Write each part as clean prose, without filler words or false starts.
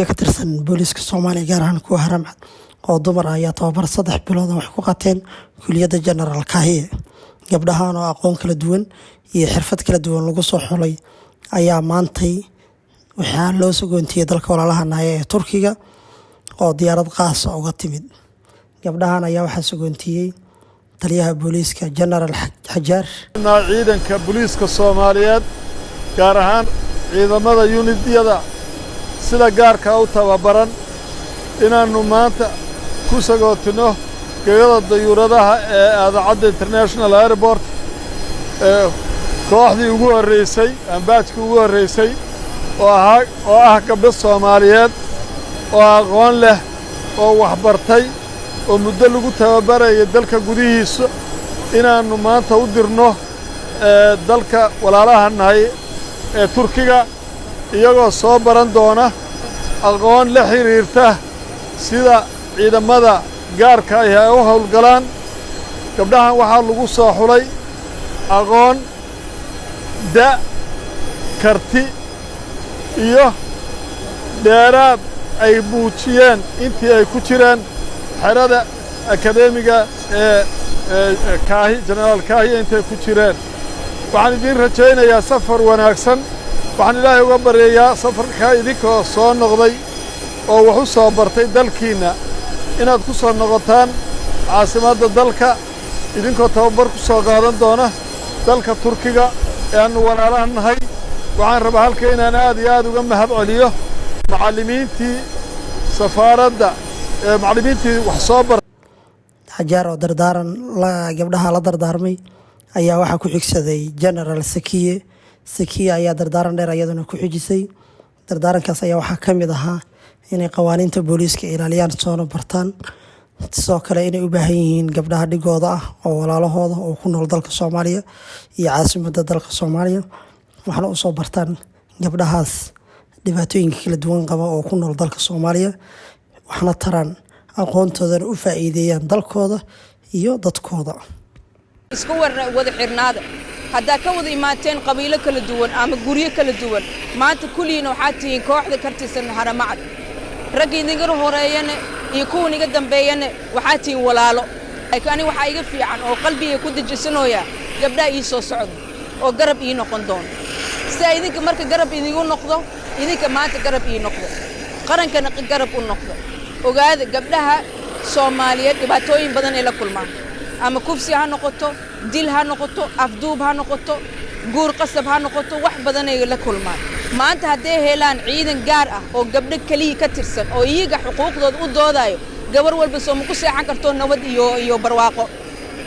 ka tirsan booliiska Soomaaliya gaar ahaan kuwa Haramcad oo dumar ah ayaa tababar 3 bilood wax ku qateen kulliyadda General Kahiye. Gabdhahan oo aqoon kala duwan iyo xirfad kala duwan lagu soo xulay ayaa maantay waxaa loo sugoontiyay dalka walaalahanahay ee Turkiga oo diyaarad qaas ah uga timid. Gabdhahan ayaa waxaa sugoontiyay taliyaha booliiska General Hajar. ciidanka booliiska Soomaaliyeed gaar ahaan ciidamada unit-yada sida gaarka u tababaran inaanu maanta ku sagootino geeyada dayuuradaha ee Aadacadda International Airport kooxdii ugu horeysay ambaajkii ugu horeysay oo ah gabdho Soomaaliyeed oo aqoon leh oo waxbartay oo muddo lagu tababarayay dalka gudihiisa inaanu maanta u dirno dalka walaalahanahay ee Turkiga iyagoo soo baran doona aqoon la xiriirta sida ciidamada gaarka ah ay u howlgalaan. Gabdhahan waxaa lagu soo xulay aqoon karti iyo dheeraad ay muujiyeen intii ay ku jireen xerada akademiga General Kahiye intay ku jireen. waxaan idin rajaynayaa safar wanaagsan. waxaan Ilaahay uga baryayaa safarka idinkoo soo noqday oo wax u soo bartay dalkiina inaad ku soo noqotaan caasimadda dalka idinkoo tababar ku soo qaadan doona dalka Turkiga ee aanu walaalahanahay. waxaan rabaa halka inaan aad iyo aad uga mahad celiyo macallimiintii safaaradda macallimiintii wax soo bartay. Hajar oo dardaaran gabdhaha la dardaarmay ayaa waxaa ku xigsaday General Sakiye ayaa dardaaran dheer iyaduna ku xijisay. Dardaarankaas ayaa waxaa ka mid ahaa inay qawaaniinta booliiska ilaaliyaan soona bartaan, sidoo kale inay u baahan yihiin gabdhaha dhigooda ah oo walaalahooda oo ku nool dalka Soomaaliya iyo caasimadda dalka Soomaaliya waxaana u soo bartaan gabdhahaas dhibaatooyinka kala duwan qaba oo ku nool dalka Soomaaliya waxna taraan aqoontoodana u faa'iideeyaan dalkooda iyo dadkooda. isku wada xirnaada hadda ka wada imaateen qabiilo kala duwan ama guriyo kala duwan maanta kulliina waxaa tihiin kooxda ka tirsan Haramcad. rag idinka horeeyana iyo kuwa niga dambeeyana waxaa tihiin walaalo. laakiin waxa iga fiican oo qalbiga ku dejisanoya gabdhaha ii soo socdo oo garab ii noqon doon. si idinka marka garab idigu noqdo idinka maanta garab ii noqdo qarankana garab u noqdo. ogaada gabdhaha Soomaaliyeed dhibaatooyin badan ay la kulmaan ama kufsi ha noqoto dil ha noqoto afduub ha noqoto guur qasab ha noqoto wax badan ay la kulmaan. maanta hadday helaan ciidan gaar ah oo gabdho kaliya ka tirsan oo iyaga xuquuqdooda u doodayo gabar walba soo ma ku seexan karto nabad iyo barwaaqo.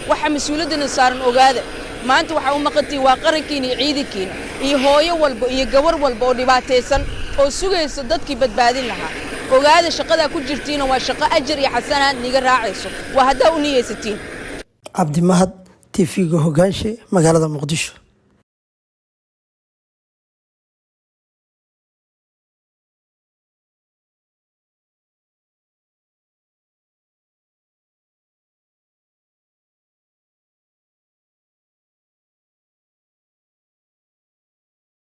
waxa mas'uuliyadna saaran ogaada maanta waxa u maqantay waa qarankiina iyo ciidankiina iyo hooyo walba iyo gabar walba oo dhibaataysan oo sugayso dadkii badbaadin lahaa. ogaada shaqada ku jirtiina waa shaqo ajar iyo xasanaad niga raacayso waa hadda u niyeysatiin. Cabdi Mahad TV-ga Hogaanshe magaalada Muqdisho.